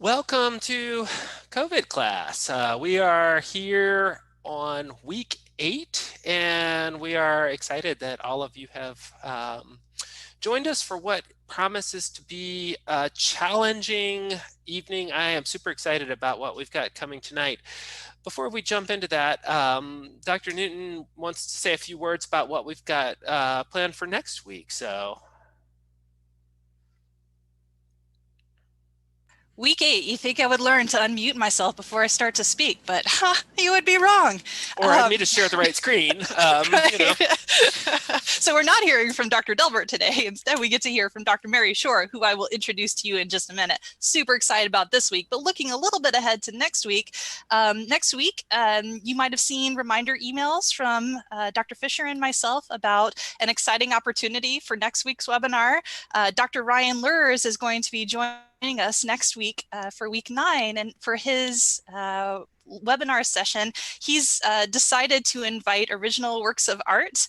Welcome to COVID class. We are here on week 8, and we are excited that all of you have joined us for what promises to be a challenging evening. I am super excited about what we've got coming tonight. Before we jump into that, Dr. Newton wants to say a few words about what we've got planned for next week. Week 8, you think I would learn to unmute myself before I start to speak, but you would be wrong. Or me to share the right screen. So we're not hearing from Dr. Delbert today. Instead, we get to hear from Dr. Mary Shore, who I will introduce to you in just a minute. Super excited about this week, but looking a little bit ahead to next week. You might have seen reminder emails from Dr. Fisher and myself about an exciting opportunity for next week's webinar. Dr. Ryan Lurs is going to be joining us next week for week 9, and for his webinar session, he's decided to invite original works of art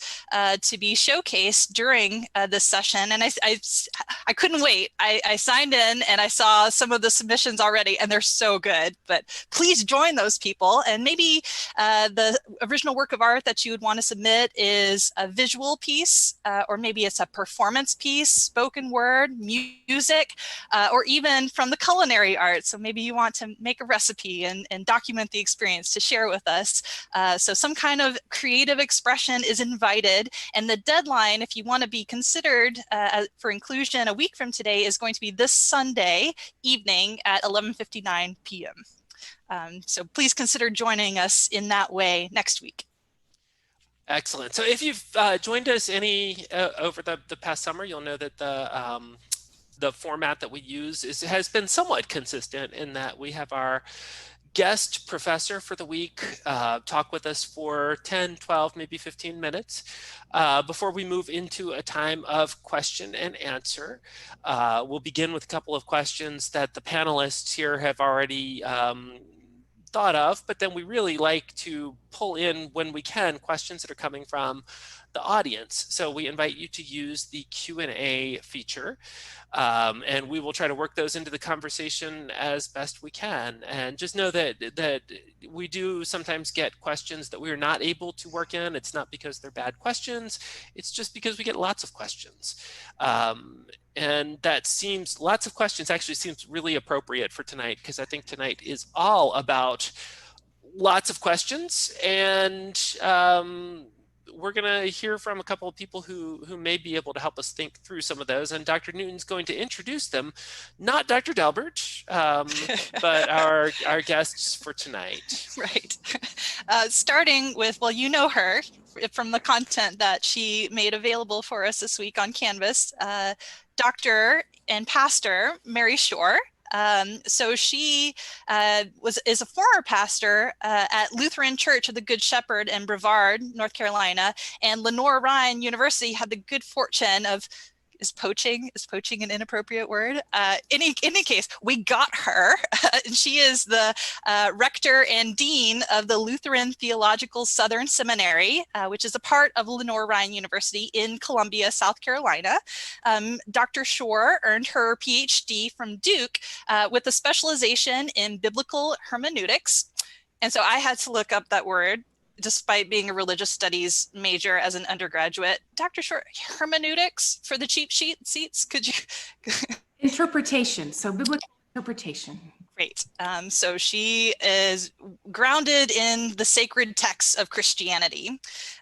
to be showcased during this session. And I couldn't wait. I signed in and I saw some of the submissions already, and they're so good. But please join those people. And maybe the original work of art that you would want to submit is a visual piece, or maybe it's a performance piece, spoken word, music, or even from the culinary arts. So maybe you want to make a recipe and document the experience to share with us. So some kind of creative expression is invited, and the deadline, if you want to be considered for inclusion a week from today, is going to be this Sunday evening at 11:59 p.m. So please consider joining us in that way next week. Excellent. So if you've joined us over the past summer, you'll know that the format that we use has been somewhat consistent in that we have our guest professor for the week talk with us for 10, 12, maybe 15 minutes before we move into a time of question and answer. We'll begin with a couple of questions that the panelists here have already thought of, but then we really like to pull in, when we can, questions that are coming from the audience. So we invite you to use the Q&A feature, and we will try to work those into the conversation as best we can. And just know that we do sometimes get questions that we are not able to work in. It's not because they're bad questions, it's just because we get lots of questions. And lots of questions actually seems really appropriate for tonight, because I think tonight is all about lots of questions, and we're going to hear from a couple of people who may be able to help us think through some of those. And Dr. Newton's going to introduce them, not Dr. Delbert, but our guests for tonight. Right. Starting with, well, you know her from the content that she made available for us this week on Canvas, Dr. and Pastor Mary Shore. So she is a former pastor at Lutheran Church of the Good Shepherd in Brevard, North Carolina, and Lenore Ryan University had the good fortune of Is poaching an inappropriate word? Any case, we got her. She is the rector and dean of the Lutheran Theological Southern Seminary, which is a part of Lenore Ryan University in Columbia, South Carolina. Dr. Shore earned her PhD from Duke with a specialization in biblical hermeneutics. And so I had to look up that word, despite being a religious studies major as an undergraduate. Dr. Short, hermeneutics for the cheap seats, could you? Interpretation, so biblical interpretation. Great. So she is grounded in the sacred texts of Christianity.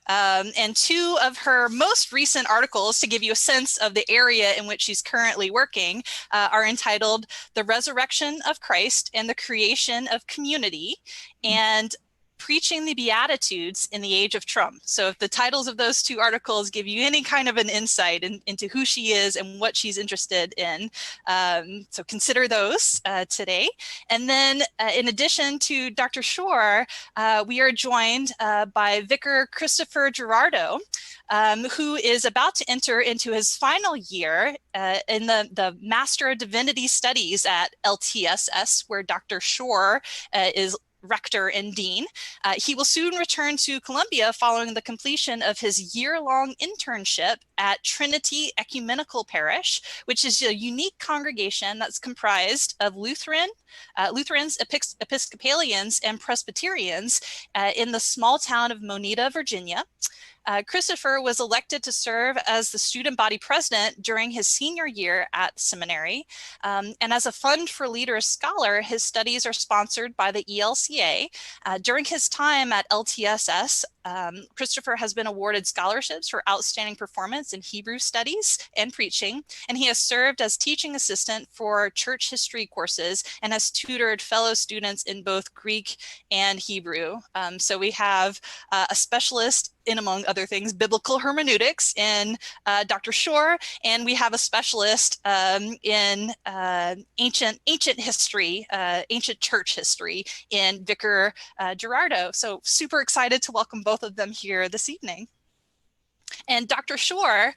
And 2 of her most recent articles, to give you a sense of the area in which she's currently working, are entitled The Resurrection of Christ and the Creation of Community, and Preaching the Beatitudes in the Age of Trump. So if the titles of those 2 articles give you any kind of an insight into who she is and what she's interested in, so consider those today. And then in addition to Dr. Shore, we are joined by Vicar Christopher Girardeau, who is about to enter into his final year in the Master of Divinity Studies at LTSS, where Dr. Shore is rector and dean. He will soon return to Columbia following the completion of his year-long internship at Trinity Ecumenical Parish, which is a unique congregation that's comprised of Lutheran, Lutherans, Episcopalians, and Presbyterians in the small town of Moneta, Virginia. Christopher was elected to serve as the student body president during his senior year at seminary. And as a Fund for Leaders scholar, his studies are sponsored by the ELCA. During his time at LTSS, Christopher has been awarded scholarships for outstanding performance in Hebrew studies and preaching, and he has served as teaching assistant for church history courses and has tutored fellow students in both Greek and Hebrew. So we have a specialist in, among other things, biblical hermeneutics in Dr. Shore, and we have a specialist in ancient history, ancient church history in Vicar Girardeau. So super excited to welcome both of them here this evening. And Dr. Shore,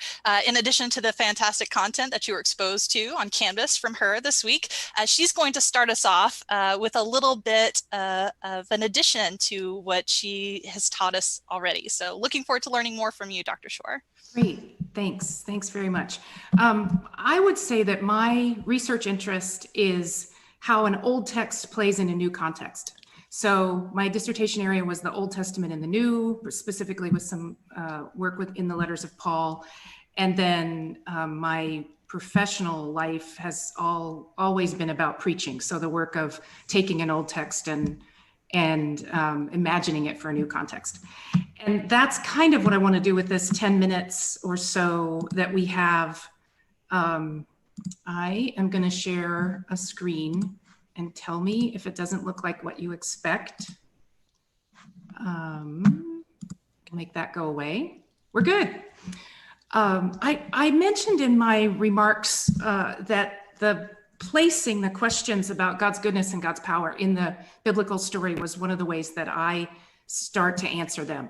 in addition to the fantastic content that you were exposed to on Canvas from her this week, she's going to start us off with a little bit of an addition to what she has taught us already. So looking forward to learning more from you, Dr. Shore. Great, thanks. Thanks very much. I would say that my research interest is how an old text plays in a new context. So my dissertation area was the Old Testament and the New, specifically with some work within the letters of Paul. And then my professional life has always been about preaching. So the work of taking an old text and imagining it for a new context. And that's kind of what I want to do with this 10 minutes or so that we have. I am going to share a screen and tell me if it doesn't look like what you expect. Make that go away. We're good. I mentioned in my remarks that the placing the questions about God's goodness and God's power in the biblical story was one of the ways that I start to answer them.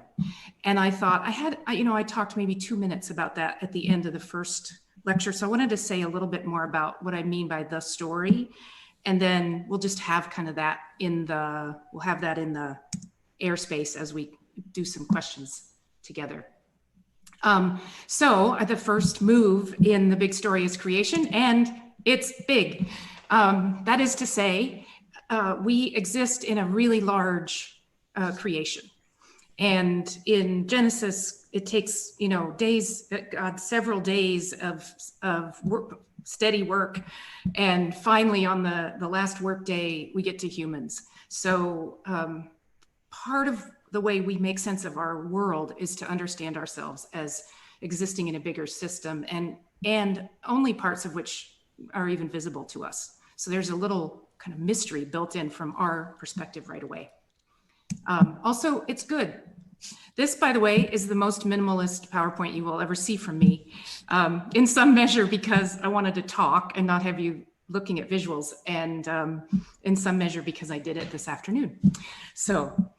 And I thought I talked maybe 2 minutes about that at the end of the first lecture. So I wanted to say a little bit more about what I mean by the story. And then we'll just have kind of that we'll have that in the airspace as we do some questions together. So the first move in the big story is creation, and it's big. That is to say, we exist in a really large creation. And in Genesis, it takes, days, several days of work, steady work. And finally, on the last work day, we get to humans. So part of the way we make sense of our world is to understand ourselves as existing in a bigger system, and only parts of which are even visible to us. So there's a little kind of mystery built in from our perspective right away. Also, it's good. This, by the way, is the most minimalist PowerPoint you will ever see from me, in some measure because I wanted to talk and not have you looking at visuals, and in some measure because I did it this afternoon. So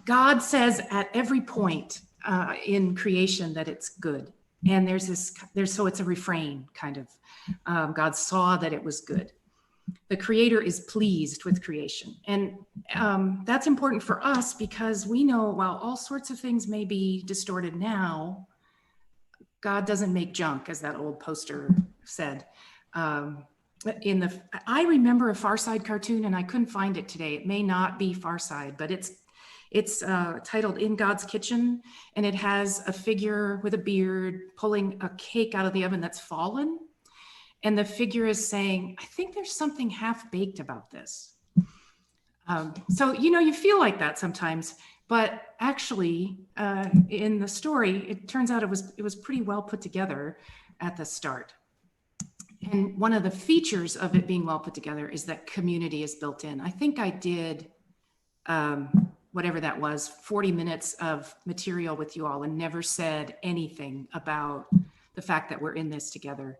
God says at every point in creation that it's good. And so it's a refrain kind of, God saw that it was good. The Creator is pleased with creation. And that's important for us because we know while all sorts of things may be distorted now, God doesn't make junk, as that old poster said. I remember a Far Side cartoon and I couldn't find it today. It may not be Far Side, but it's titled In God's Kitchen, and it has a figure with a beard pulling a cake out of the oven that's fallen. And the figure is saying, I think there's something half-baked about this. So, you feel like that sometimes, but actually in the story, it turns out it was pretty well put together at the start. And one of the features of it being well put together is that community is built in. I think I did, whatever that was, 40 minutes of material with you all and never said anything about the fact that we're in this together.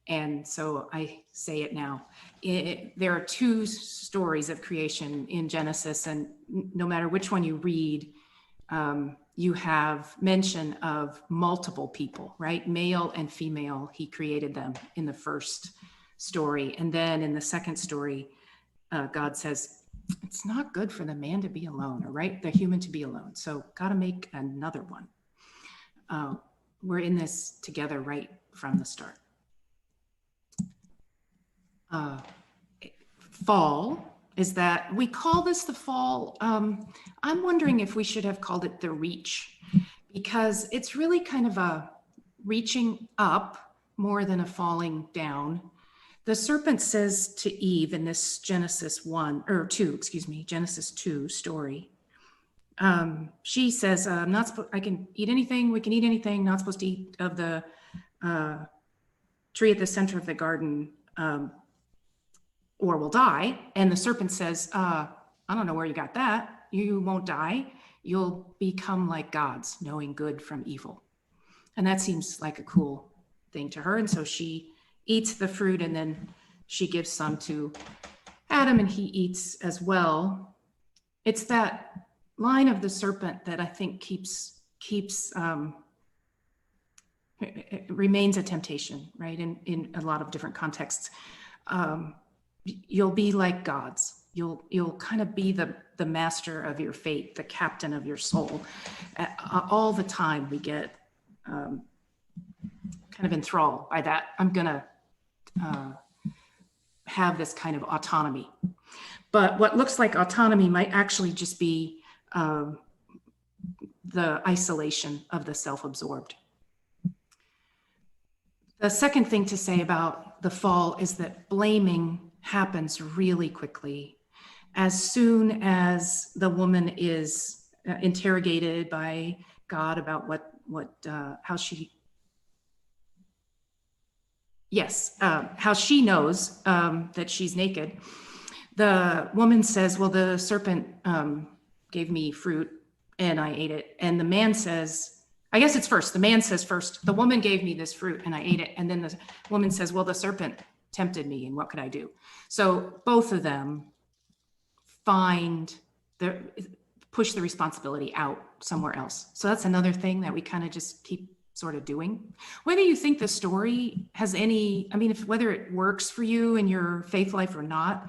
And so I say it now. There are two stories of creation in Genesis, and no matter which one you read, you have mention of multiple people, right? Male and female, he created them in the first story. And then in the second story, God says, it's not good for the man to be alone, or right? The human to be alone. So gotta make another one. We're in this together right from the start. fall is that we call this the fall. I'm wondering if we should have called it the reach, because it's really kind of a reaching up more than a falling down. The serpent says to Eve in this Genesis 2 story, she says, I can eat anything, we can eat anything, not supposed to eat of the tree at the center of the garden, or we'll die. And the serpent says, I don't know where you got that. You won't die. You'll become like gods, knowing good from evil. And that seems like a cool thing to her. And so she eats the fruit, and then she gives some to Adam, and he eats as well. It's that line of the serpent that I think it remains a temptation, right? In a lot of different contexts. You'll be like gods. You'll kind of be the master of your fate, the captain of your soul. All the time we get kind of enthralled by that. I'm gonna have this kind of autonomy. But what looks like autonomy might actually just be the isolation of the self-absorbed. The second thing to say about the fall is that blaming happens really quickly. As soon as the woman is interrogated by God about how she knows that she's naked, the woman says, well, the serpent gave me fruit and I ate it. And the man says, I guess it's first. The man says first, the woman gave me this fruit and I ate it. And then the woman says, well, the serpent tempted me and what could I do? So both of them push the responsibility out somewhere else. So that's another thing that we kind of just keep sort of doing. Whether you think the story has whether it works for you in your faith life or not,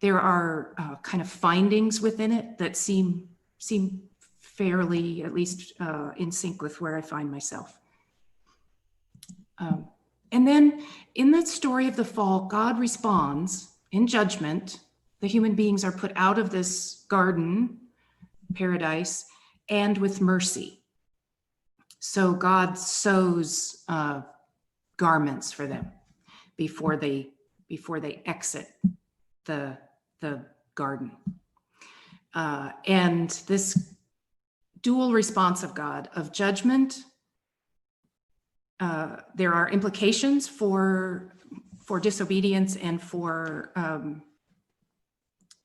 there are kind of findings within it that seem fairly, at least in sync with where I find myself. And then in the story of the fall, God responds in judgment. The human beings are put out of this garden, paradise, and with mercy. So God sews garments for them before they exit the garden. And this dual response of God, of judgment, there are implications for disobedience and for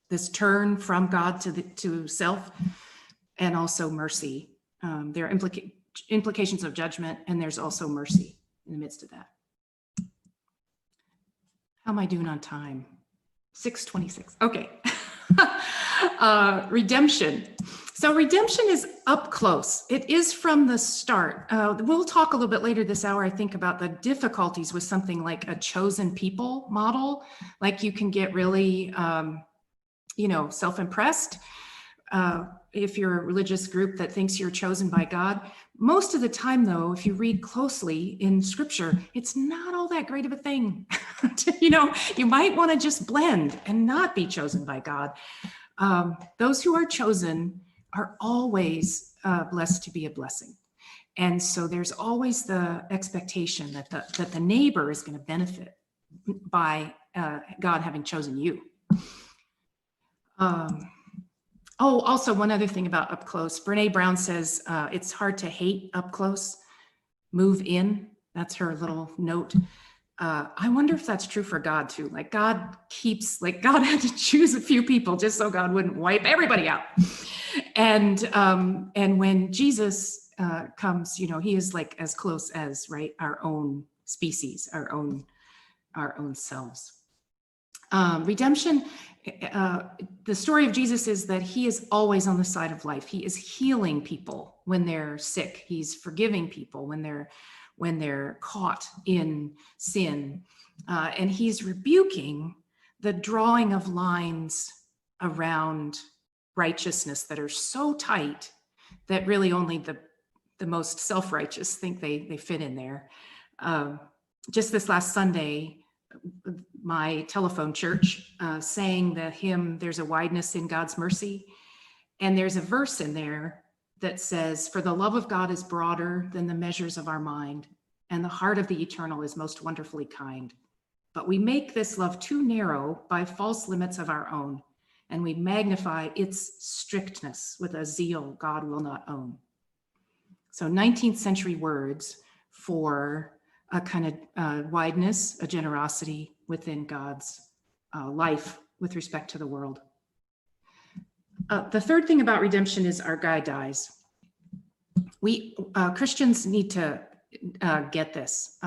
this turn from God to self, and also mercy. There are implications of judgment, and there's also mercy in the midst of that. How am I doing on time? 6:26. Okay. Redemption. So redemption is up close. It is from the start. We'll talk a little bit later this hour, I think, about the difficulties with something like a chosen people model. Like you can get really, self-impressed if you're a religious group that thinks you're chosen by God. Most of the time, though, if you read closely in Scripture, it's not all that great of a thing. You might want to just blend and not be chosen by God. Those who are chosen are always blessed to be a blessing. And so there's always the expectation that the neighbor is going to benefit by God having chosen you. Also one other thing about up close. Brene Brown says it's hard to hate up close. Move in. That's her little note. I wonder if that's true for God too. God had to choose a few people just so God wouldn't wipe everybody out. And when Jesus comes, he is as close as our own species, our own selves. Redemption. The story of Jesus is that he is always on the side of life. He is healing people when they're sick. He's forgiving people when they're caught in sin. And he's rebuking the drawing of lines around righteousness that are so tight that really only the most self-righteous think they fit in there. Just this last Sunday, my telephone church sang the hymn, "There's a Wideness in God's Mercy." And there's a verse in there that says, "For the love of God is broader than the measures of our mind, and the heart of the eternal is most wonderfully kind. But we make this love too narrow by false limits of our own, and we magnify its strictness with a zeal God will not own." So 19th century words for a kind of wideness, a generosity within God's life with respect to the world. The third thing about redemption is our guy dies. We Christians need to get this.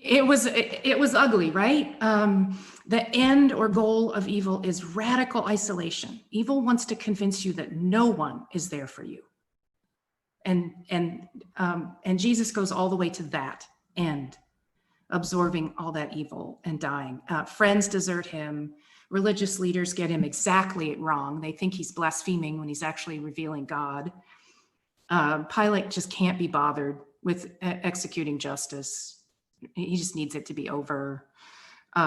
It was ugly, right? The end or goal of evil is radical isolation. Evil wants to convince you that no one is there for you. And Jesus goes all the way to that end, absorbing all that evil and dying. Friends desert him. Religious leaders get him exactly wrong. They think he's blaspheming when he's actually revealing God. Pilate just can't be bothered with executing justice. He just needs it to be over.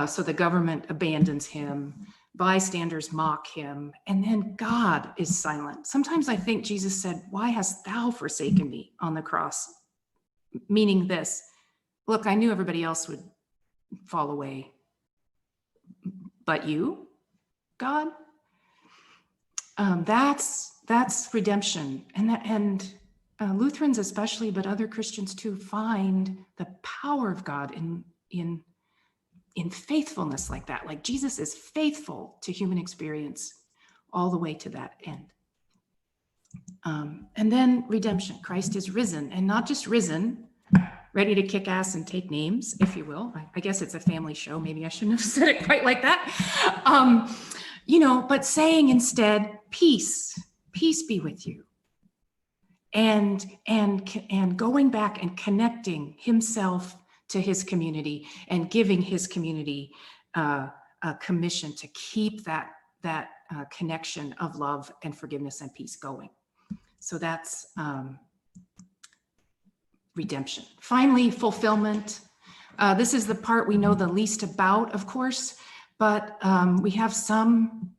So the government abandons him. Bystanders mock him. And then God is silent. Sometimes I think Jesus said, "Why hast thou forsaken me?" on the cross. Meaning this, look, I knew everybody else would fall away. But you, God? That's redemption. And Lutherans especially, but other Christians too, find the power of God in faithfulness like that. Like Jesus is faithful to human experience all the way to that end. And then redemption. Christ is risen, and not just risen, ready to kick ass and take names, if you will. I guess it's a family show. Maybe I shouldn't have said it quite like that. But saying instead, peace be with you. And going back and connecting himself to his community and giving his community a commission to keep that connection of love and forgiveness and peace going. So that's redemption. Finally, fulfillment. This is the part we know the least about, of course, but we have some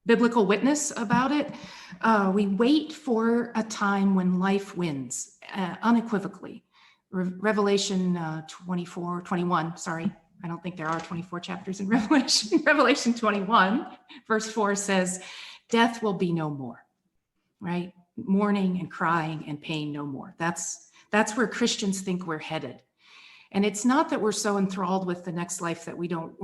biblical witness about it. We wait for a time when life wins, unequivocally. Revelation 21, sorry. I don't think there are 24 chapters in Revelation. Revelation 21, verse 4 says, "Death will be no more," right? Mourning and crying and pain no more. That's where Christians think we're headed. And it's not that we're so enthralled with the next life that we don't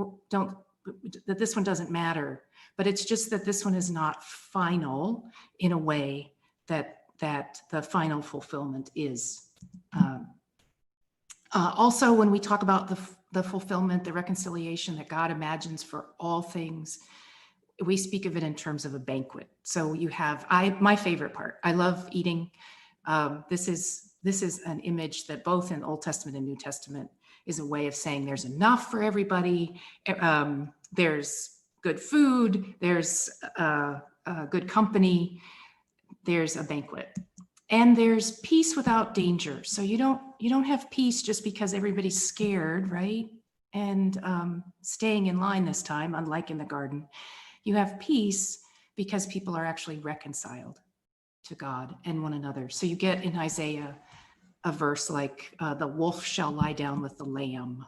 that this one doesn't matter, but it's just that this one is not final in a way that the final fulfillment is. Also, when we talk about the fulfillment, the reconciliation that God imagines for all things, we speak of it in terms of a banquet. So you have, my favorite part, I love eating. This is an image that both in Old Testament and New Testament is a way of saying there's enough for everybody. There's good food, there's good company, there's a banquet. And there's peace without danger. So you don't have peace just because everybody's scared, right? And staying in line this time, unlike in the garden. You have peace because people are actually reconciled to God and one another. So you get in Isaiah a verse like, "The wolf shall lie down with the lamb,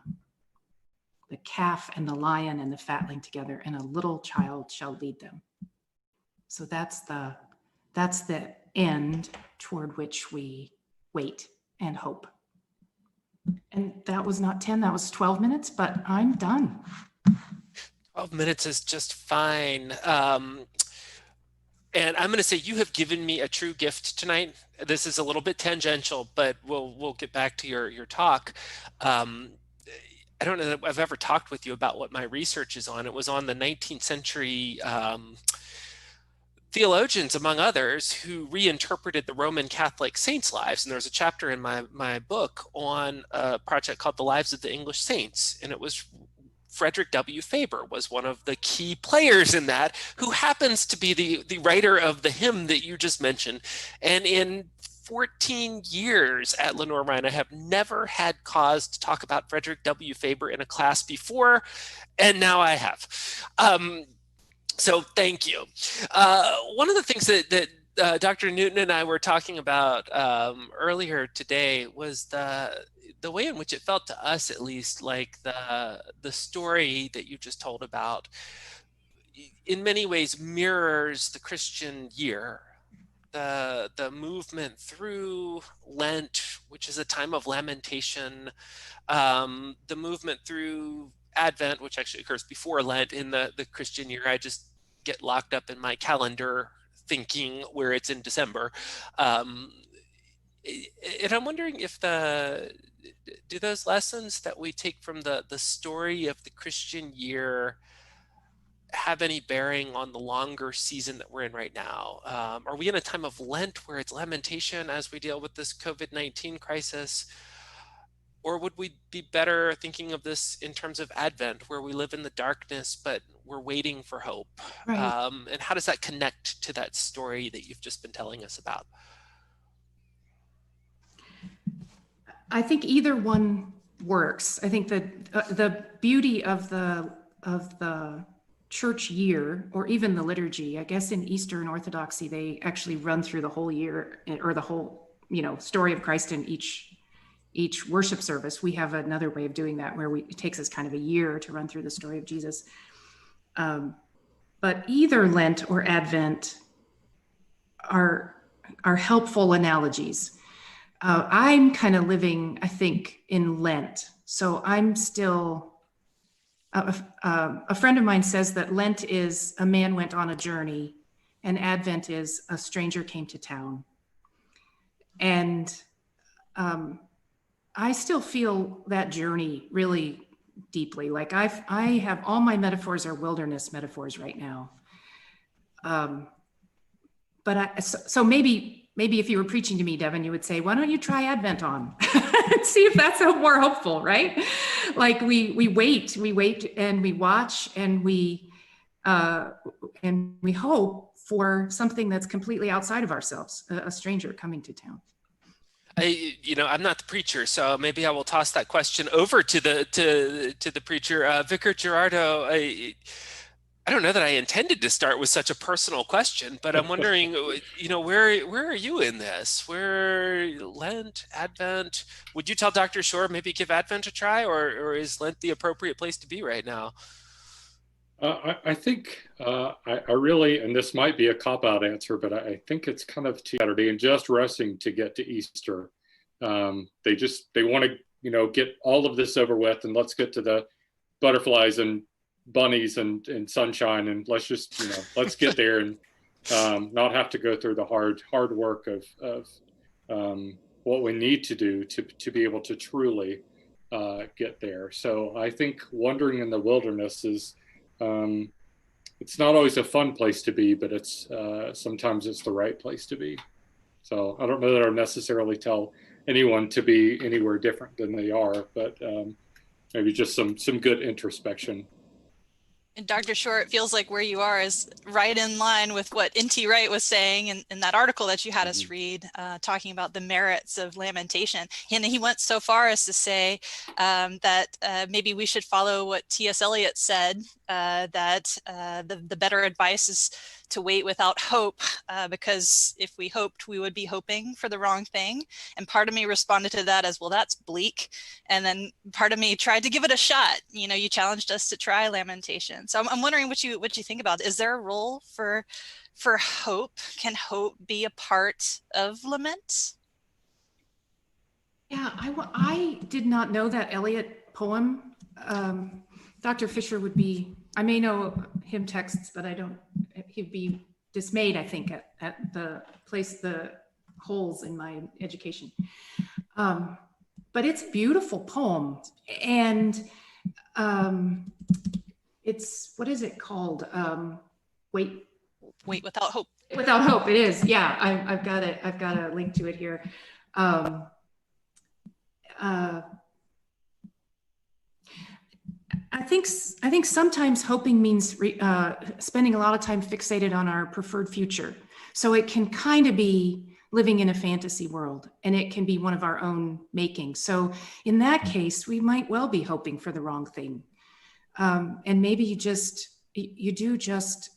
the calf and the lion and the fatling together, and a little child shall lead them." So that's the end toward which we wait and hope. And that was not 10, that was 12 minutes, but I'm done. 12 minutes is just fine. And I'm going to say you have given me a true gift tonight. This is a little bit tangential, but we'll get back to your talk. I don't know that I've ever talked with you about what my research is on. It was on the 19th century theologians, among others, who reinterpreted the Roman Catholic saints' lives. And there's a chapter in my book on a project called The Lives of the English Saints. And it was Frederick W. Faber was one of the key players in that, who happens to be the writer of the hymn that you just mentioned. And in 14 years at Lenormand, I have never had cause to talk about Frederick W. Faber in a class before, and now I have. So thank you. One of the things that Dr. Newton and I were talking about earlier today was the way in which it felt to us, at least, like the story that you just told about, in many ways mirrors the Christian year. The movement through Lent, which is a time of lamentation, the movement through Advent, which actually occurs before Lent in the Christian year. I just get locked up in my calendar thinking where it's in December. And I'm wondering if do those lessons that we take from the story of the Christian year have any bearing on the longer season that we're in right now? Are we in a time of Lent where it's lamentation as we deal with this COVID-19 crisis? Or would we be better thinking of this in terms of Advent, where we live in the darkness, but we're waiting for hope? Right. And how does that connect to that story that you've just been telling us about? I think either one works. I think that the beauty of the church year, or even the liturgy, I guess in Eastern Orthodoxy, they actually run through the whole year, or the whole, story of Christ in each worship service. We have another way of doing that where it takes us kind of a year to run through the story of Jesus. But either Lent or Advent are helpful analogies. I'm kind of living, I think, in Lent. So I'm still, a friend of mine says that Lent is a man went on a journey, and Advent is a stranger came to town. And I still feel that journey really deeply. Like I have all my metaphors are wilderness metaphors right now. So maybe if you were preaching to me, Devin, you would say, why don't you try Advent on and see if that's more hopeful, right? Like we wait and we watch and we hope for something that's completely outside of ourselves, a stranger coming to town. I'm not the preacher, so maybe I will toss that question over to the preacher. Vicar Girardeau, I don't know that I intended to start with such a personal question, but I'm wondering, where are you in this? Where Lent, Advent? Would you tell Dr. Shore maybe give Advent a try, or is Lent the appropriate place to be right now? I think I really, and this might be a cop-out answer, but I think it's kind of Saturday and just resting to get to Easter. They want to, get all of this over with, and let's get to the butterflies and bunnies and sunshine, and let's just, let's get there and not have to go through the hard work of what we need to do to be able to truly get there. So I think wandering in the wilderness is, it's not always a fun place to be, but it's sometimes it's the right place to be. So I don't know that I necessarily tell anyone to be anywhere different than they are, but maybe just some good introspection. And Dr. Shore, it feels like where you are is right in line with what N.T. Wright was saying in that article that you had us read, talking about the merits of lamentation. And he went so far as to say that maybe we should follow what T.S. Eliot said, that the better advice is to wait without hope, because if we hoped, we would be hoping for the wrong thing. And part of me responded to that as, well, that's bleak. And then part of me tried to give it a shot. You challenged us to try lamentation. So I'm wondering what you think about. Is there a role for hope? Can hope be a part of lament? Yeah, I did not know that Eliot poem. Dr. Fisher I may know him texts, but he'd be dismayed, I think, at the holes in my education. But it's a beautiful poem. And it's, what is it called? Wait Without Hope. Without Hope, it is. Yeah, I've got it. I've got a link to it here. I think sometimes hoping means spending a lot of time fixated on our preferred future. So it can kind of be living in a fantasy world, and it can be one of our own making. So in that case, we might well be hoping for the wrong thing. And maybe you do just,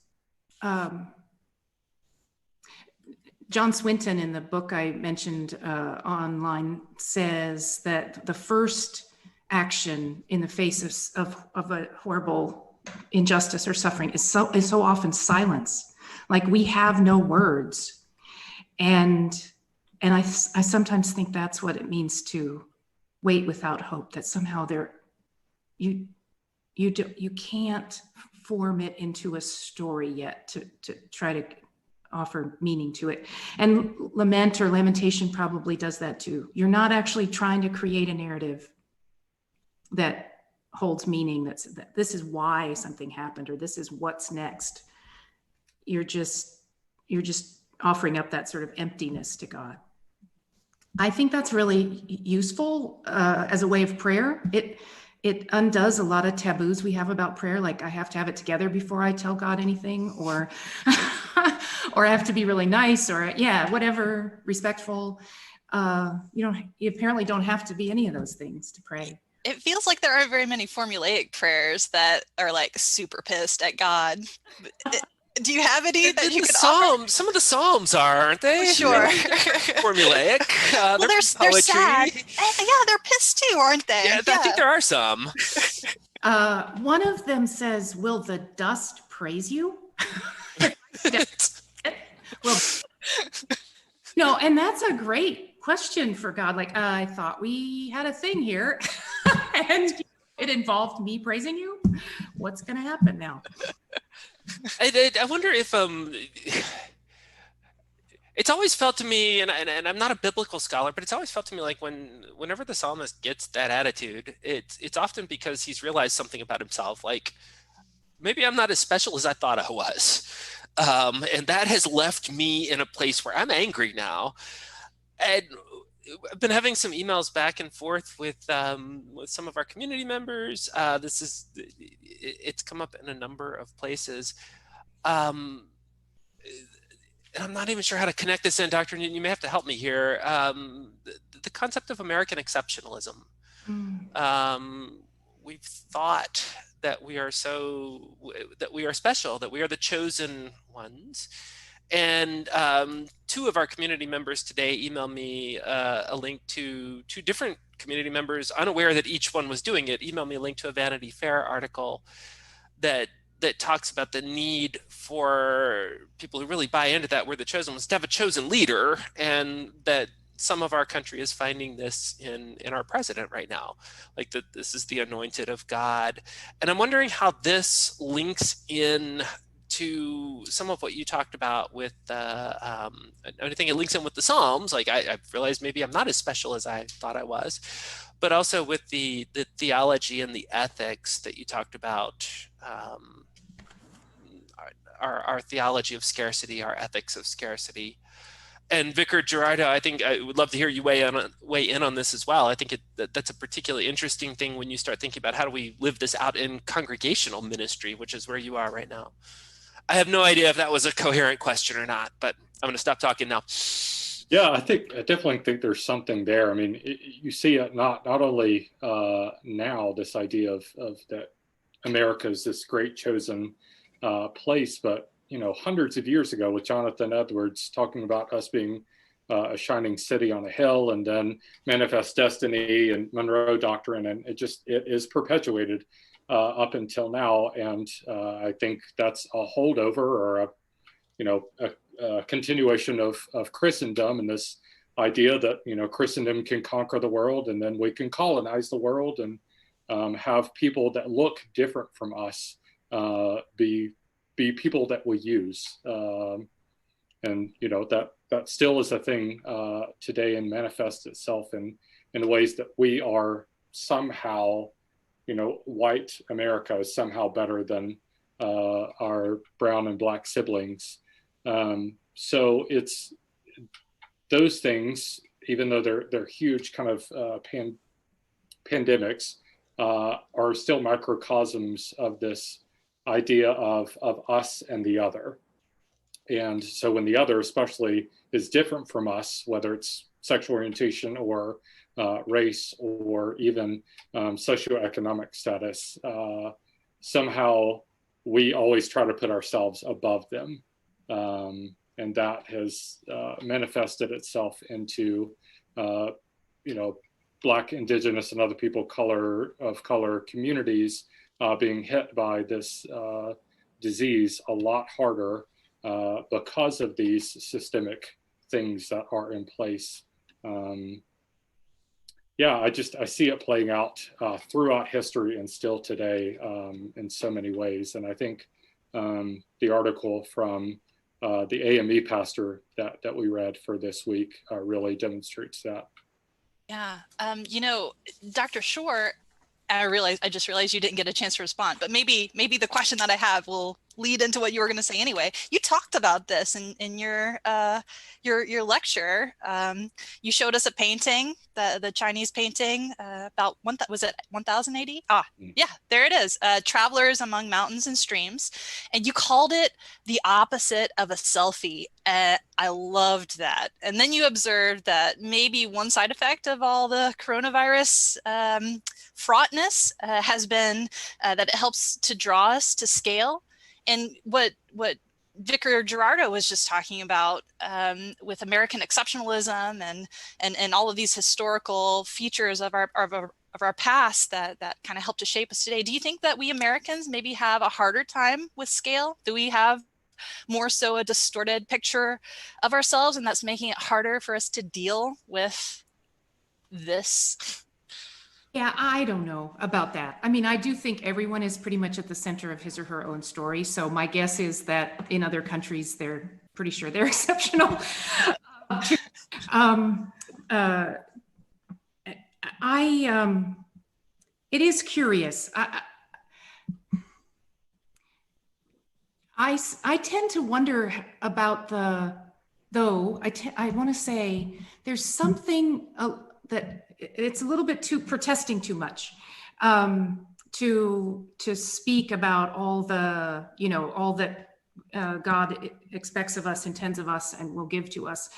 John Swinton in the book I mentioned online says that the first action in the face of a horrible injustice or suffering is so often silence. Like we have no words. And I sometimes think that's what it means to wait without hope, that somehow you can't form it into a story yet to try to offer meaning to it. And lament or lamentation probably does that too. You're not actually trying to create a narrative that holds meaning, that this is why something happened, or this is what's next. You're just offering up that sort of emptiness to God. I think that's really useful as a way of prayer. It undoes a lot of taboos we have about prayer, like I have to have it together before I tell God anything, or or I have to be really nice, or whatever, respectful. You apparently don't have to be any of those things to pray. It feels like there aren't very many formulaic prayers that are like super pissed at God. Do you have any that you could offer? Some of the Psalms aren't they? Sure. Formulaic. Well, they're sad. Yeah, they're pissed too, aren't they? Yeah, I think there are some. One of them says, "Will the dust praise you?" Well, no, and that's a great question for God. Like, I thought we had a thing here, and it involved me praising you. What's going to happen now? I wonder if it's always felt to me, and I'm not a biblical scholar, but it's always felt to me like whenever the psalmist gets that attitude, it's often because he's realized something about himself, like maybe I'm not as special as I thought I was, and that has left me in a place where I'm angry now. And I've been having some emails back and forth with some of our community members. It's come up in a number of places. And I'm not even sure how to connect this in, Dr. Newton. You may have to help me here. The concept of American exceptionalism. We've thought that we are special, that we are the chosen ones. And two of our community members today emailed me a link to two different community members, unaware that each one was doing it, emailed me a link to a Vanity Fair article that talks about the need for people who really buy into that we're the chosen ones to have a chosen leader, and that some of our country is finding this in our president right now, like that this is the anointed of God. And I'm wondering how this links in to some of what you talked about with I think it links in with the Psalms. Like I realized maybe I'm not as special as I thought I was, but also with the theology and the ethics that you talked about, our theology of scarcity, our ethics of scarcity. And Vicar Girardeau, I think I would love to hear you weigh in on this as well. I think that's a particularly interesting thing when you start thinking about how do we live this out in congregational ministry, which is where you are right now. I have no idea if that was a coherent question or not, but I'm going to stop talking now. Yeah, I definitely think there's something there. I mean, you see it not only now, this idea of that America is this great chosen place, but hundreds of years ago with Jonathan Edwards talking about us being a shining city on a hill, and then Manifest Destiny and Monroe Doctrine, and it is perpetuated up until now. And I think that's a holdover or a continuation of Christendom, and this idea that Christendom can conquer the world, and then we can colonize the world and have people that look different from us be people that we use, and that still is a thing today, and manifests itself in the ways that we are somehow, white America is somehow better than our brown and black siblings. So it's those things, even though they're huge kind of pandemics, are still microcosms of this idea of us and the other. And so when the other, especially is different from us, whether it's sexual orientation or race or even socioeconomic status, somehow we always try to put ourselves above them. And that has manifested itself into, Black, Indigenous, and other people of color communities being hit by this disease a lot harder because of these systemic things that are in place. I see it playing out throughout history and still today in so many ways. And I think the article from the AME pastor that we read for this week really demonstrates that. Yeah. Dr. Shore, I just realized you didn't get a chance to respond, but maybe the question that I have will lead into what you were going to say anyway. You talked about this in your lecture. You showed us a painting, the Chinese painting about was it 1080? Yeah, there it is. Travelers among mountains and streams, and you called it the opposite of a selfie. I loved that. And then you observed that maybe one side effect of all the coronavirus fraughtness has been that it helps to draw us to scale. And what Vicar Girardeau was just talking about with American exceptionalism and all of these historical features of our past that kind of helped to shape us today. Do you think that we Americans maybe have a harder time with scale? Do we have more so a distorted picture of ourselves, and that's making it harder for us to deal with this? Yeah, I don't know about that. I mean, I do think everyone is pretty much at the center of his or her own story. So my guess is that in other countries, they're pretty sure they're exceptional. It is curious. I tend to wonder about I want to say there's something that it's a little bit too protesting too much to speak about all that God expects of us, intends of us, and will give to us.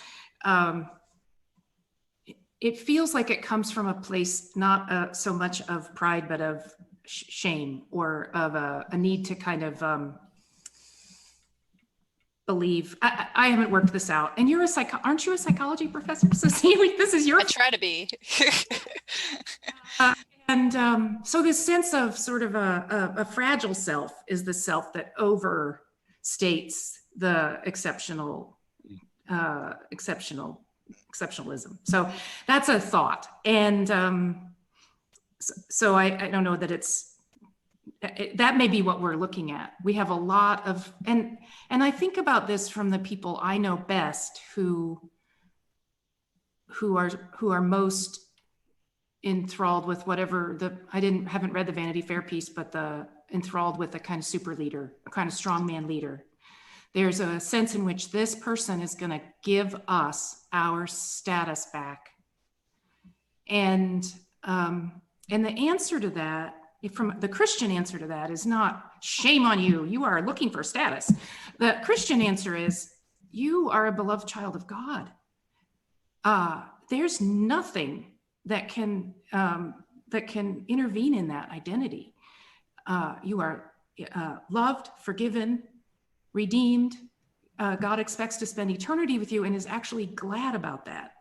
It feels like it comes from a place not so much of pride, but of shame, or of a need to kind of believe. I haven't worked this out, and aren't you a psychology professor? So see, this is your. I try to be. So this sense of sort of a fragile self is the self that overstates the exceptionalism. So that's a thought, and so I don't know that that may be what we're looking at. We have a lot of, and I think about this from the people I know best who are most enthralled with whatever haven't read the Vanity Fair piece, but enthralled with a kind of super leader, a kind of strongman leader. There's a sense in which this person is going to give us our status back. And the answer to that, from the Christian answer to that, is not shame on you, you are looking for status. The Christian answer is you are a beloved child of God. There's nothing that can intervene in that identity. You are loved, forgiven, redeemed. God expects to spend eternity with you and is actually glad about that.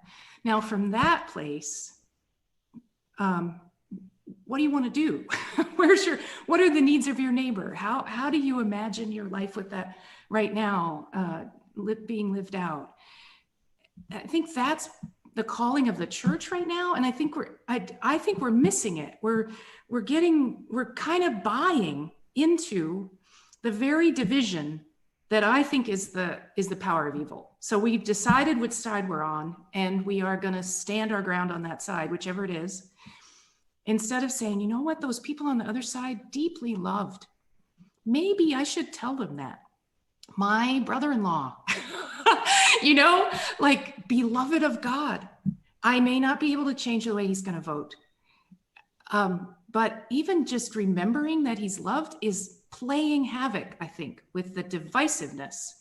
Now, from that place, what do you want to do? What are the needs of your neighbor? How do you imagine your life with that right now being lived out? I think that's the calling of the church right now, and I think we're missing it. We're kind of buying into the very division that I think is the power of evil. So we've decided which side we're on, and we are going to stand our ground on that side, whichever it is, instead of saying, you know what, those people on the other side deeply loved. Maybe I should tell them that. My brother-in-law, like beloved of God. I may not be able to change the way he's going to vote. But even just remembering that he's loved is playing havoc, I think, with the divisiveness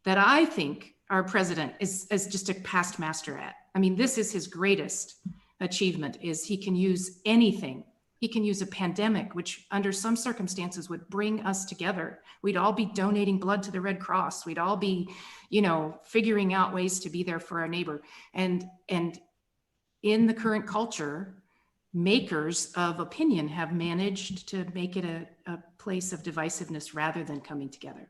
that I think our president is just a past master at. I mean, this is his greatest achievement, is he can use anything. He can use a pandemic, which under some circumstances would bring us together. We'd all be donating blood to the Red Cross. We'd all be, figuring out ways to be there for our neighbor. And in the current culture, makers of opinion have managed to make it a place of divisiveness rather than coming together.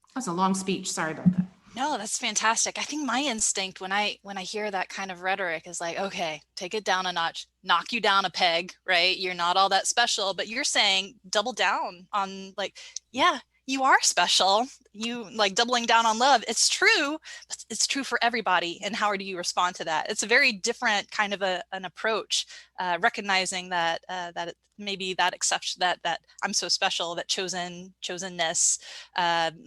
That was a long speech. Sorry about that. No, that's fantastic. I think my instinct when I hear that kind of rhetoric is like, okay, take it down a notch, knock you down a peg, right? You're not all that special, but you're saying double down on like, yeah, you are special. You like doubling down on love. It's true, but it's true for everybody. And how do you respond to that? It's a very different kind of an approach, recognizing that maybe that exception, that I'm so special, that chosenness,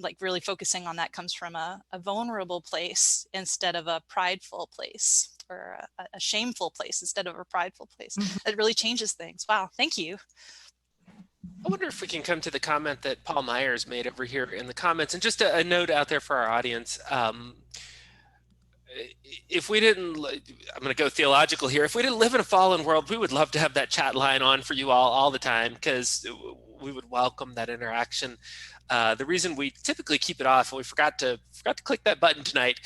like really focusing on that comes from a vulnerable place instead of a prideful place, or a shameful place instead of a prideful place. Mm-hmm. It really changes things. Wow, thank you. I wonder if we can come to the comment that Paul Myers made over here in the comments, and just a note out there for our audience. If we didn't, I'm going to go theological here. If we didn't live in a fallen world, we would love to have that chat line on for you all the time, because we would welcome that interaction. The reason we typically keep it off, and we forgot to click that button tonight,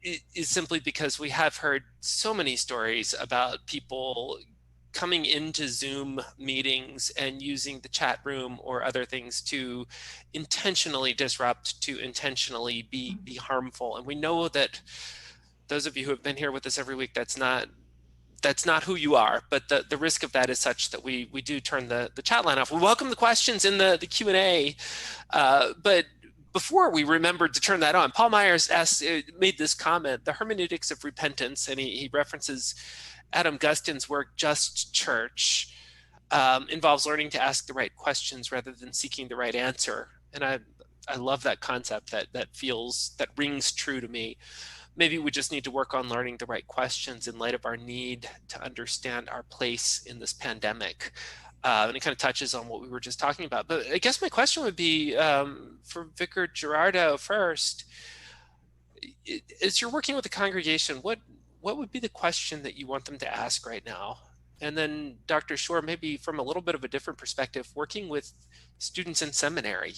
is simply because we have heard so many stories about people coming into Zoom meetings and using the chat room or other things to intentionally disrupt, to intentionally be harmful. And we know that those of you who have been here with us every week, that's not who you are, but the risk of that is such that we do turn the chat line off. We welcome the questions in the Q&A, but before we remembered to turn that on, Paul Myers made this comment, the hermeneutics of repentance, and he references Adam Gustin's work, Just Church, involves learning to ask the right questions rather than seeking the right answer. And I love that concept, that rings true to me. Maybe we just need to work on learning the right questions in light of our need to understand our place in this pandemic. And it kind of touches on what we were just talking about. But I guess my question would be for Vicar Girardeau first. As you're working with the congregation, what would be the question that you want them to ask right now? And then Dr. Shore, maybe from a little bit of a different perspective, working with students in seminary,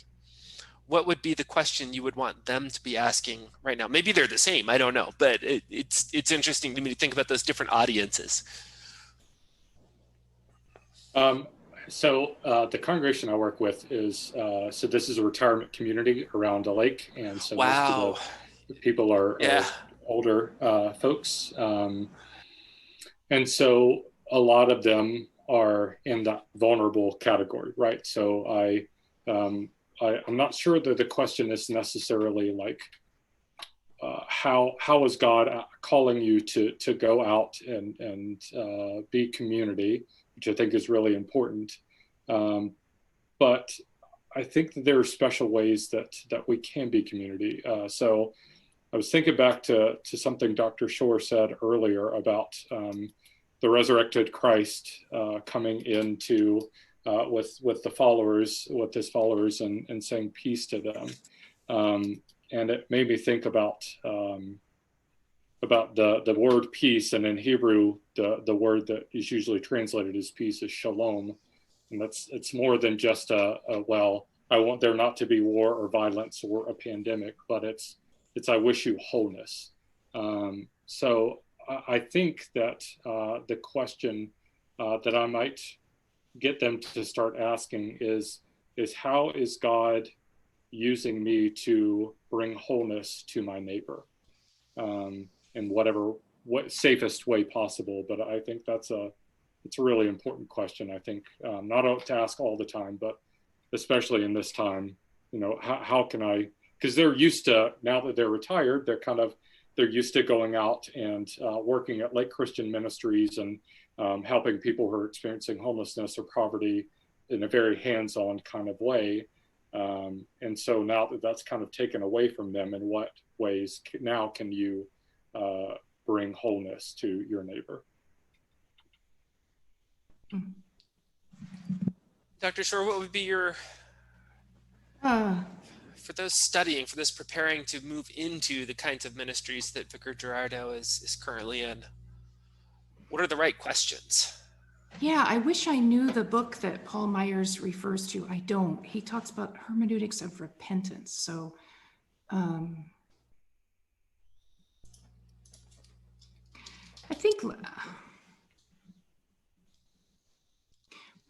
what would be the question you would want them to be asking right now? Maybe they're the same, I don't know, but it's interesting to me to think about those different audiences. So the congregation I work with is, so this is a retirement community around a lake. And so wow. Most of the people are older folks. And so a lot of them are in that vulnerable category, right? So I'm not sure that the question is necessarily like, how is God calling you to go out and be community, which I think is really important. But I think that there are special ways that we can be community. So I was thinking back to something Dr. Shore said earlier about the resurrected Christ coming into with his followers and saying peace to them. And it made me think about the word peace, and in Hebrew, the word that is usually translated as peace is shalom. And it's more than just I want there not to be war or violence or a pandemic, but it's I wish you wholeness. So I think that the question that I might get them to start asking is how is God using me to bring wholeness to my neighbor in whatever safest way possible? But I think it's a really important question. I think not to ask all the time, but especially in this time, how can I, because they're used to, now that they're retired, they're used to going out and working at Lake Christian Ministries and helping people who are experiencing homelessness or poverty in a very hands-on kind of way. And so now that that's kind of taken away from them, in what ways now can you bring wholeness to your neighbor? Dr. Shore, what would be your for those studying, for those preparing to move into the kinds of ministries that Vicar Girardeau is currently in? What are the right questions? Yeah, I wish I knew the book that Paul Myers refers to. I don't. He talks about hermeneutics of repentance. So I think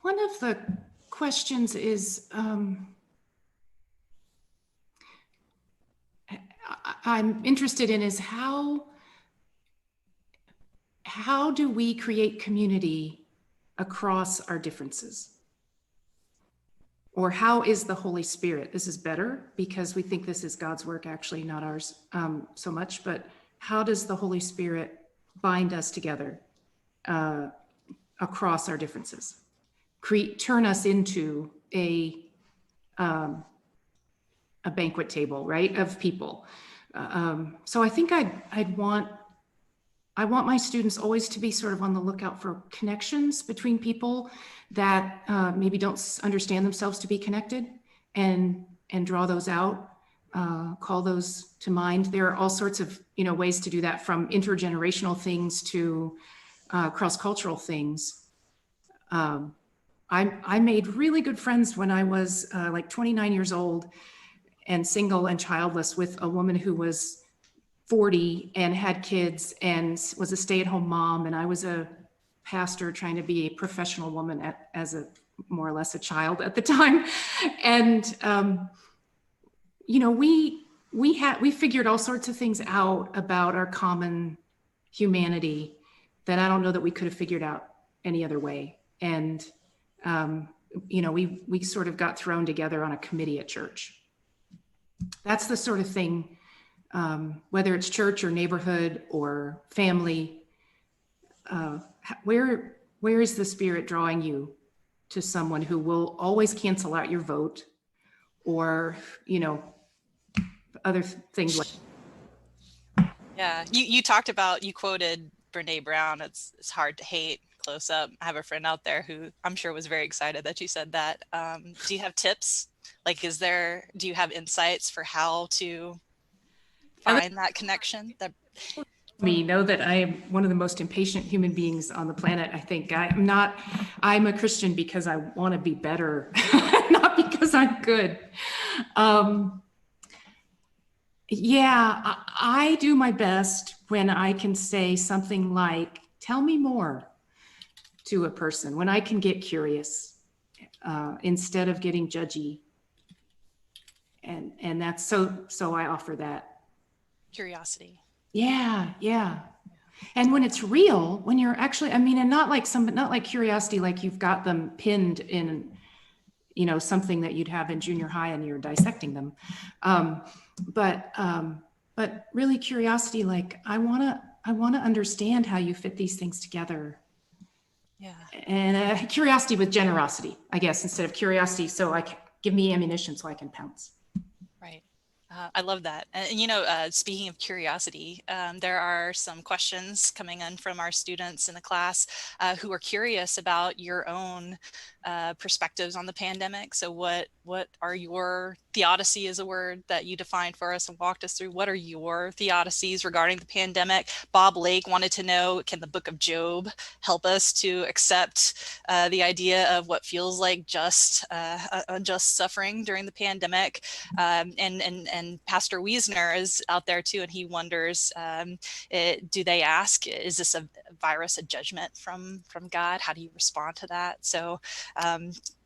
one of the questions is, I'm interested in is how do we create community across our differences? Or how is the Holy Spirit? This is better because we think this is God's work, actually, not ours so much, but how does the Holy Spirit bind us together across our differences? Turn us into a banquet table, right, of people. So I think I want my students always to be sort of on the lookout for connections between people that maybe don't understand themselves to be connected, and draw those out, call those to mind. There are all sorts of ways to do that, from intergenerational things to cross-cultural things. I made really good friends when I was like 29 years old and single and childless, with a woman who was 40 and had kids and was a stay-at-home mom. And I was a pastor trying to be a professional woman as a more or less a child at the time. And, we figured all sorts of things out about our common humanity that I don't know that we could have figured out any other way. And, we sort of got thrown together on a committee at church. That's the sort of thing, whether it's church or neighborhood or family, where is the Spirit drawing you to someone who will always cancel out your vote, or, other things like. Yeah, you quoted Brene Brown. It's hard to hate. Close up. I have a friend out there who I'm sure was very excited that you said that. Do you have tips? Like, do you have insights for how to find that connection? Me know that I am one of the most impatient human beings on the planet. I think I'm a Christian because I want to be better, not because I'm good. Yeah, I do my best when I can say something like, tell me more, to a person, when I can get curious instead of getting judgy. And that's so I offer that. Curiosity. Yeah. And when it's real, when you're actually, and not like curiosity, like you've got them pinned in, something that you'd have in junior high and you're dissecting them. But really curiosity, like I want to understand how you fit these things together. Yeah. And curiosity with generosity, I guess, instead of curiosity, so give me ammunition so I can pounce. Right. I love that. And, speaking of curiosity, there are some questions coming in from our students in the class who are curious about your own perspectives on the pandemic. So what are your, theodicy is a word that you defined for us and walked us through. What are your theodicies regarding the pandemic? Bob Lake wanted to know, can the book of Job help us to accept the idea of what feels like just unjust suffering during the pandemic? And Pastor Wiesner is out there too, and he wonders, do they ask, is this a virus, a judgment from God? How do you respond to that? So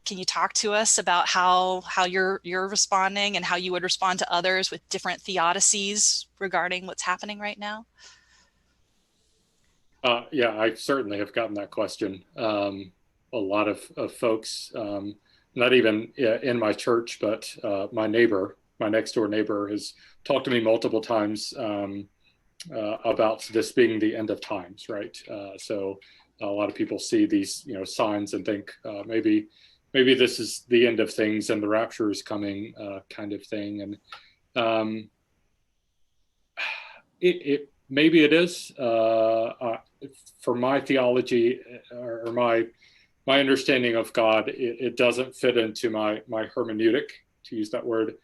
can you talk to us about how you're responding and how you would respond to others with different theodicies regarding what's happening right now? Yeah, I certainly have gotten that question. A lot of folks, not even in my church, but my next door neighbor has talked to me multiple times about this being the end of times, right? So a lot of people see these, signs and think maybe this is the end of things and the rapture is coming, kind of thing. And maybe it is. For my theology or my understanding of God, it doesn't fit into my hermeneutic, to use that word,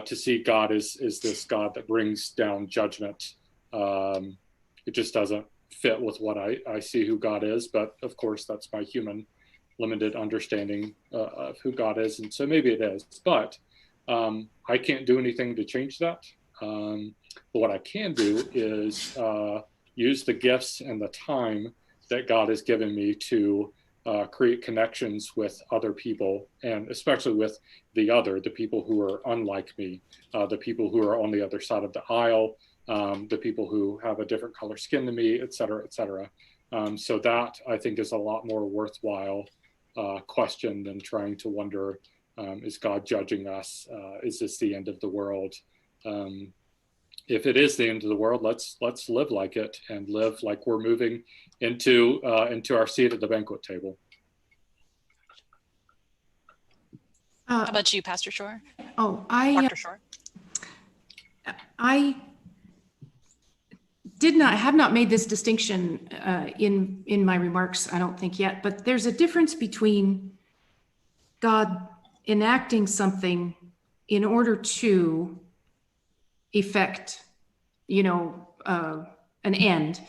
to see God as this God that brings down judgment. It just doesn't fit with what I see who God is. But of course, that's my human limited understanding of who God is. And so maybe it is. But I can't do anything to change that. But what I can do is use the gifts and the time that God has given me to create connections with other people, and especially with the people who are unlike me, the people who are on the other side of the aisle, the people who have a different color skin than me, et cetera, et cetera. So that I think is a lot more worthwhile question than trying to wonder, is God judging us? Is this the end of the world? If it is the end of the world, let's live like it and live like we're moving into our seat at the banquet table. How about you, Pastor Shore? Dr. Shore? I have not made this distinction in my remarks, I don't think yet, but there's a difference between God enacting something in order to effect, an end,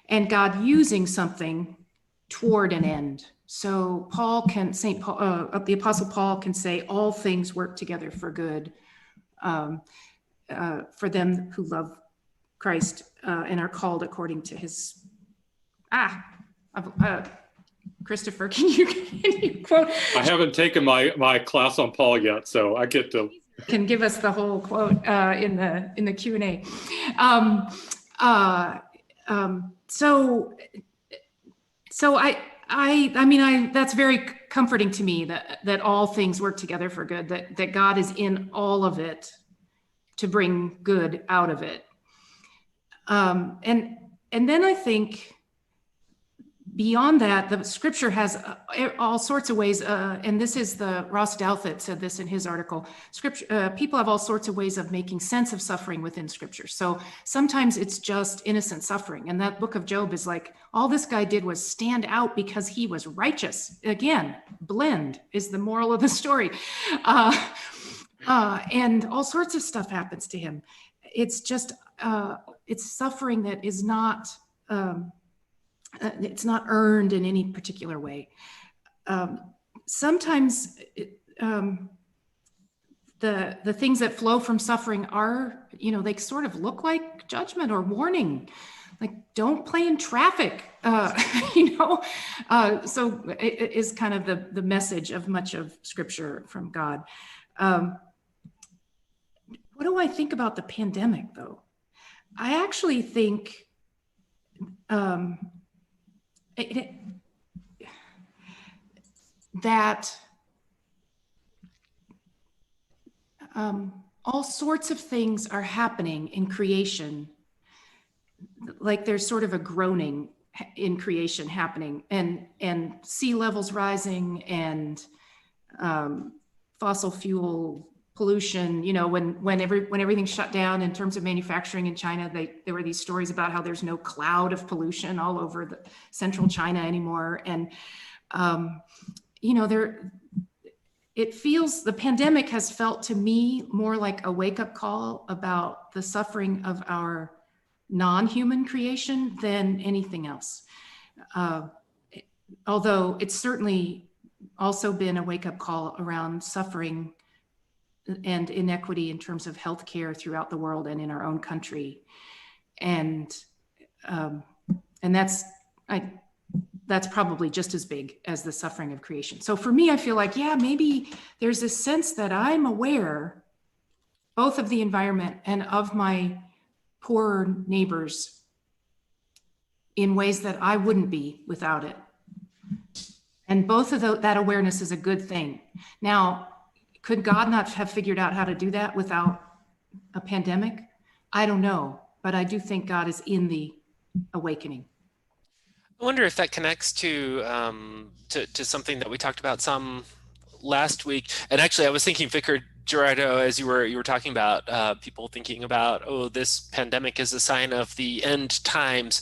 and God using something toward an end. So the Apostle Paul can say, all things work together for good for them who love Christ and are called according to his, Christopher, can you quote? I haven't taken my class on Paul yet, so I get to. Can give us the whole quote in the Q&A. So that's very comforting to me that all things work together for good, that God is in all of it to bring good out of it. And then I think beyond that, the scripture has all sorts of ways, and this is Ross Douthat said this in his article, people have all sorts of ways of making sense of suffering within scripture. So sometimes it's just innocent suffering. And that book of Job is like, all this guy did was stand out because he was righteous. Again, blend is the moral of the story. And all sorts of stuff happens to him. It's just, it's suffering that is not, it's not earned in any particular way. Sometimes the things that flow from suffering are, they sort of look like judgment or warning, like don't play in traffic, so it is kind of the message of much of scripture from God. What do I think about the pandemic though? I actually think that all sorts of things are happening in creation, like there's sort of a groaning in creation happening, and sea levels rising, and fossil fuel pollution. When everything shut down in terms of manufacturing in China, there were these stories about how there's no cloud of pollution all over the central China anymore. And, the pandemic has felt to me more like a wake-up call about the suffering of our non-human creation than anything else. Although it's certainly also been a wake-up call around suffering and inequity in terms of healthcare throughout the world and in our own country. And that's probably just as big as the suffering of creation. So for me, I feel like, maybe there's a sense that I'm aware both of the environment and of my poorer neighbors in ways that I wouldn't be without it. And both of that awareness is a good thing. Now, could God not have figured out how to do that without a pandemic? I don't know, but I do think God is in the awakening. I wonder if that connects to something that we talked about some last week. And actually, I was thinking, Vicar Girardeau, as you were talking about people thinking about, this pandemic is a sign of the end times.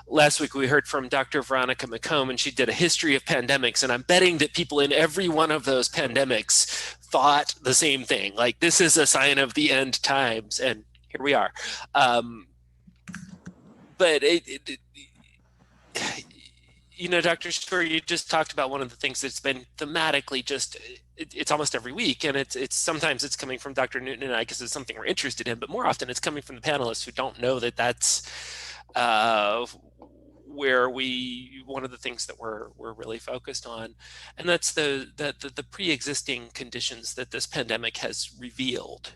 Last week, we heard from Dr. Veronica McComb, and she did a history of pandemics. And I'm betting that people in every one of those pandemics thought the same thing. Like, this is a sign of the end times, and here we are. But you know, Dr. Shore, you just talked about one of the things that's been thematically just, it's almost every week, and it's sometimes it's coming from Dr. Newton and I because it's something we're interested in, but more often it's coming from the panelists who don't know that that's where one of the things that we're really focused on, and that's the pre-existing conditions that this pandemic has revealed.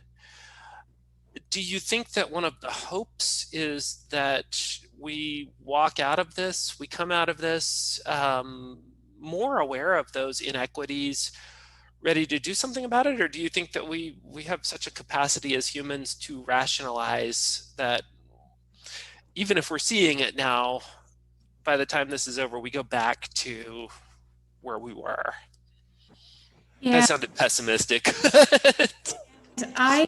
Do you think that one of the hopes is that we walk out of this, we come out of this more aware of those inequities, ready to do something about it? Or do you think that we have such a capacity as humans to rationalize that even if we're seeing it now, by the time this is over, we go back to where we were? Yeah. That sounded pessimistic. I,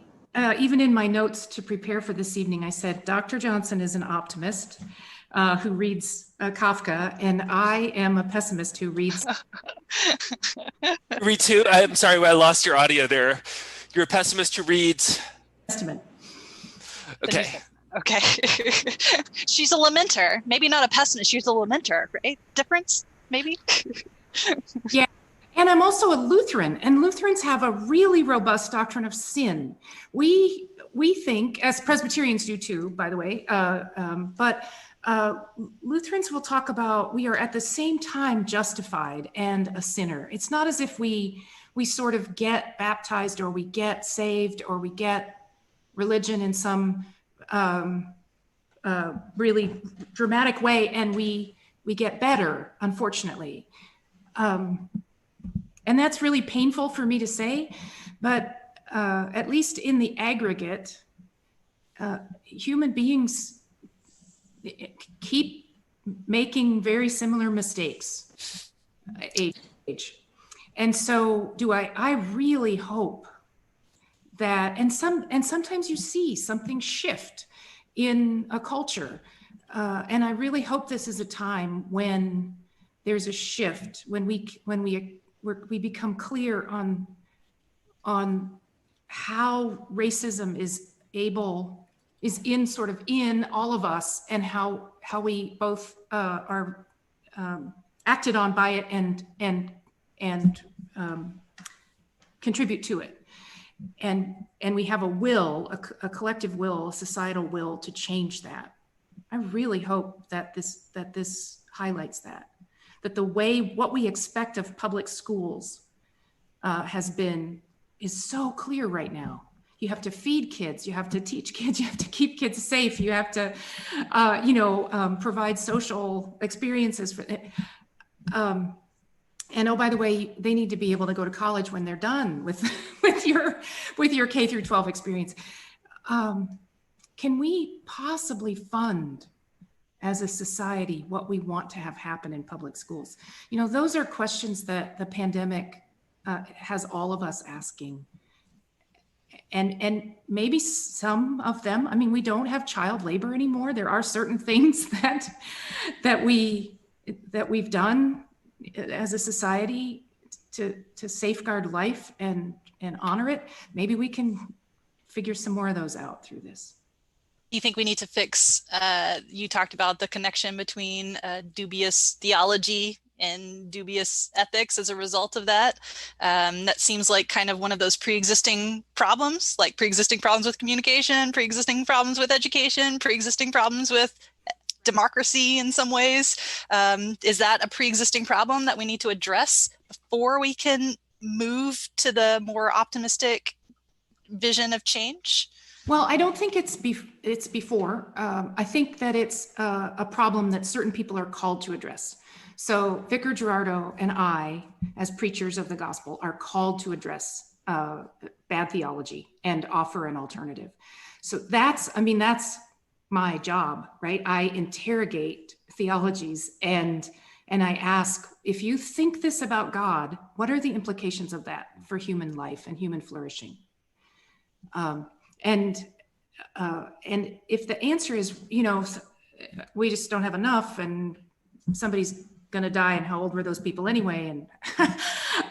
even in my notes to prepare for this evening, I said, Dr. Johnson is an optimist who reads Kafka, and I am a pessimist who reads. Read who? I'm sorry, I lost your audio there. You're a pessimist who reads Testament. Okay. Okay. She's a lamenter. Maybe not a pessimist. She's a lamenter, right? Difference, maybe? Yeah. And I'm also a Lutheran, and Lutherans have a really robust doctrine of sin. We think, as Presbyterians do too, by the way, but Lutherans will talk about we are at the same time justified and a sinner. It's not as if we sort of get baptized or we get saved or we get religion in some really dramatic way and we get better, unfortunately. And that's really painful for me to say, but at least in the aggregate, human beings keep making very similar mistakes age. And so I really hope that, and sometimes you see something shift in a culture. And I really hope this is a time when there's a shift, when we become clear on how racism is in all of us, and how we both are acted on by it and contribute to it, and we have a collective will, a societal will to change that. I really hope that this highlights that what we expect of public schools is so clear right now. You have to feed kids, you have to teach kids, you have to keep kids safe, you have to, provide social experiences for. And oh, by the way, they need to be able to go to college when they're done with your K through 12 experience. Can we possibly fund, as a society, what we want to have happen in public schools? You know, those are questions that the pandemic has all of us asking. And maybe some of them, I mean, we don't have child labor anymore. There are certain things that we've done as a society to safeguard life and honor it. Maybe we can figure some more of those out through this. You think we need to fix, you talked about the connection between dubious theology and dubious ethics as a result of that. That seems like kind of one of those pre-existing problems, like pre-existing problems with communication, pre-existing problems with education, pre-existing problems with democracy in some ways. Is that a pre-existing problem that we need to address before we can move to the more optimistic vision of change? Well, I don't think it's before. I think that it's a problem that certain people are called to address. So Vicar Girardeau and I, as preachers of the gospel, are called to address bad theology and offer an alternative. So that's my job, right? I interrogate theologies and I ask, if you think this about God, what are the implications of that for human life and human flourishing? And if the answer is, we just don't have enough and somebody's going to die, and how old were those people anyway? And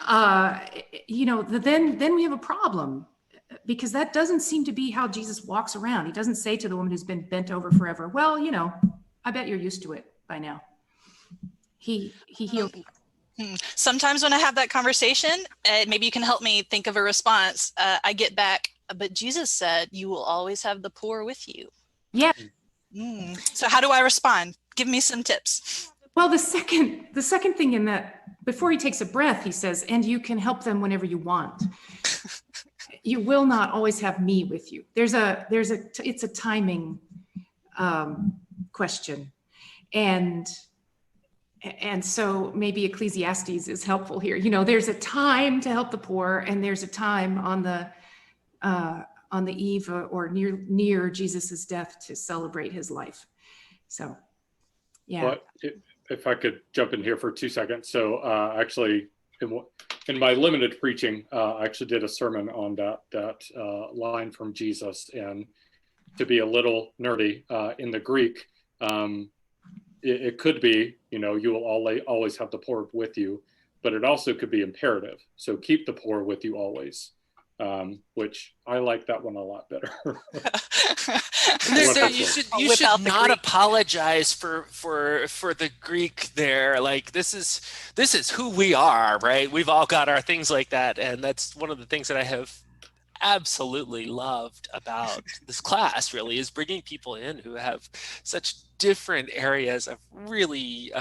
then we have a problem, because that doesn't seem to be how Jesus walks around. He doesn't say to the woman who's been bent over forever, well, I bet you're used to it by now. He healed. Sometimes when I have that conversation, maybe you can help me think of a response. I get back, but Jesus said, you will always have the poor with you. Yeah. So how do I respond? Give me some tips. Well, the second thing in that, before he takes a breath, he says, and you can help them whenever you want. You will not always have me with you. It's a timing question. And so maybe Ecclesiastes is helpful here. There's a time to help the poor, and there's a time on the eve or near Jesus's death to celebrate his life. So, yeah. But if I could jump in here for 2 seconds. So actually, in my limited preaching, I actually did a sermon on that line from Jesus. And to be a little nerdy, in the Greek, it could be, you will always have the poor with you, but it also could be imperative. So keep the poor with you always, which I like that one a lot better. You should not apologize for the Greek there. Like this is who we are, right? We've all got our things like that, and that's one of the things that I have absolutely loved about this class, really, is bringing people in who have such different areas of really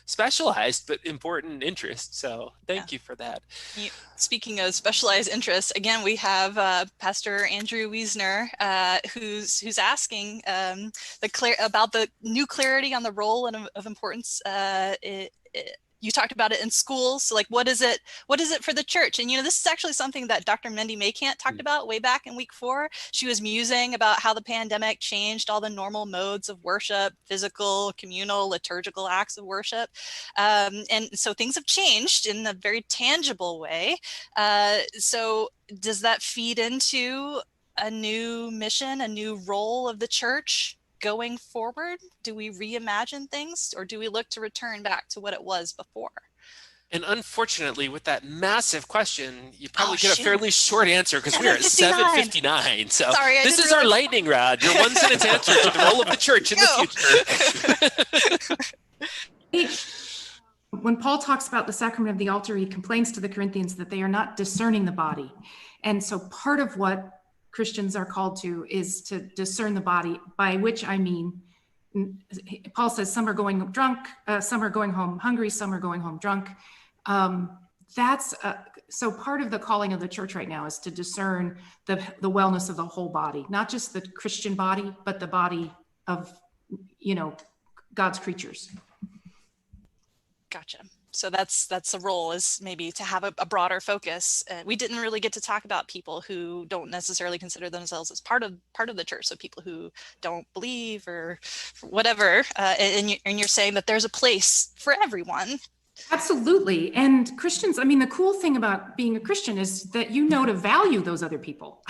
specialized but important interests. So thank you for that. Speaking of specialized interests, again, we have Pastor Andrew Wiesner, who's asking about the new clarity on the role and of importance. You talked about it in schools. So like, what is it for the church? And, this is actually something that Dr. Mindy Maycant talked about way back in week 4. She was musing about how the pandemic changed all the normal modes of worship, physical, communal, liturgical acts of worship. And so things have changed in a very tangible way. So does that feed into a new mission, a new role of the church going forward? Do we reimagine things, or do we look to return back to what it was before? And unfortunately, with that massive question, you probably get a fairly short answer, because we're at 7:59. So sorry, this is our lightning rod, your one-sentence answer to the role of the church in the future. When Paul talks about the sacrament of the altar, he complains to the Corinthians that they are not discerning the body. And so part of what Christians are called to is to discern the body, by which I mean, Paul says some are going drunk, some are going home hungry, some are going home drunk. So part of the calling of the church right now is to discern the wellness of the whole body, not just the Christian body, but the body of, God's creatures. Gotcha. So that's the role, is maybe to have a broader focus. We didn't really get to talk about people who don't necessarily consider themselves as part of the church. So people who don't believe or whatever. And you're saying that there's a place for everyone. Absolutely. And Christians, the cool thing about being a Christian is that to value those other people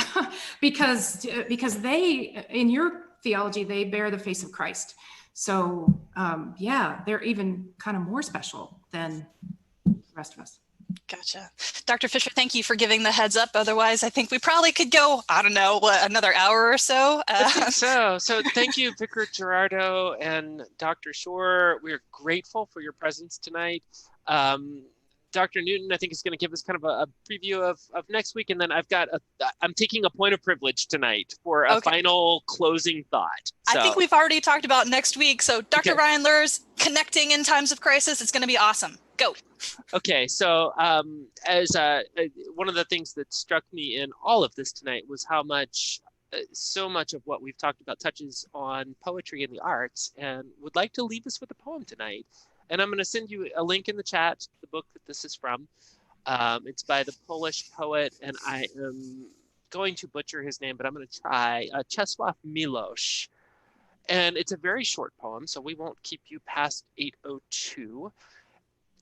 because they, in your theology, they bear the face of Christ. So they're even kind of more special than the rest of us. Gotcha. Dr. Fisher, thank you for giving the heads up. Otherwise, I think we probably could go, I don't know, another hour or so. I think so. So thank you, Vicar Girardeau and Dr. Shore. We're grateful for your presence tonight. Dr. Newton, I think, is going to give us kind of a preview of next week. And then I'm taking a point of privilege tonight for a final closing thought. So, I think we've already talked about next week. So Dr. Ryan Lurs, connecting in times of crisis. It's going to be awesome. Go. Okay. So as one of the things that struck me in all of this tonight was how much, so much of what we've talked about touches on poetry and the arts, and would like to leave us with a poem tonight. And I'm going to send you a link in the chat to the book that this is from. It's by the Polish poet, and I am going to butcher his name, but I'm going to try, Czesław Miłosz. And it's a very short poem, so we won't keep you past 8:02,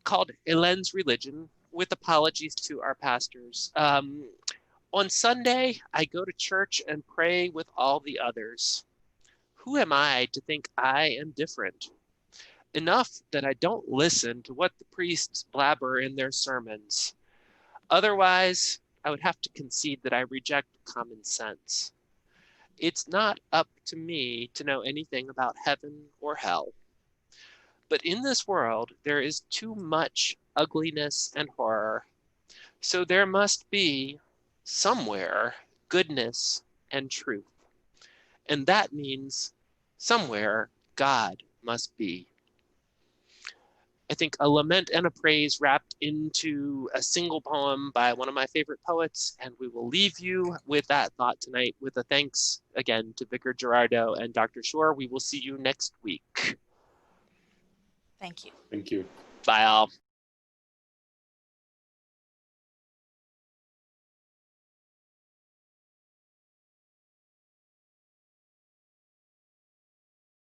called Helen's Religion, with apologies to our pastors. On Sunday, I go to church and pray with all the others. Who am I to think I am different? enough that I don't listen to what the priests blabber in their sermons. Otherwise, I would have to concede that I reject common sense. It's not up to me to know anything about heaven or hell. But in this world, there is too much ugliness and horror. So there must be, somewhere, goodness and truth. And that means somewhere God must be. I think a lament and a praise wrapped into a single poem by one of my favorite poets. And we will leave you with that thought tonight with a thanks again to Vicar Girardeau and Dr. Shore. We will see you next week. Thank you. Thank you. Bye all.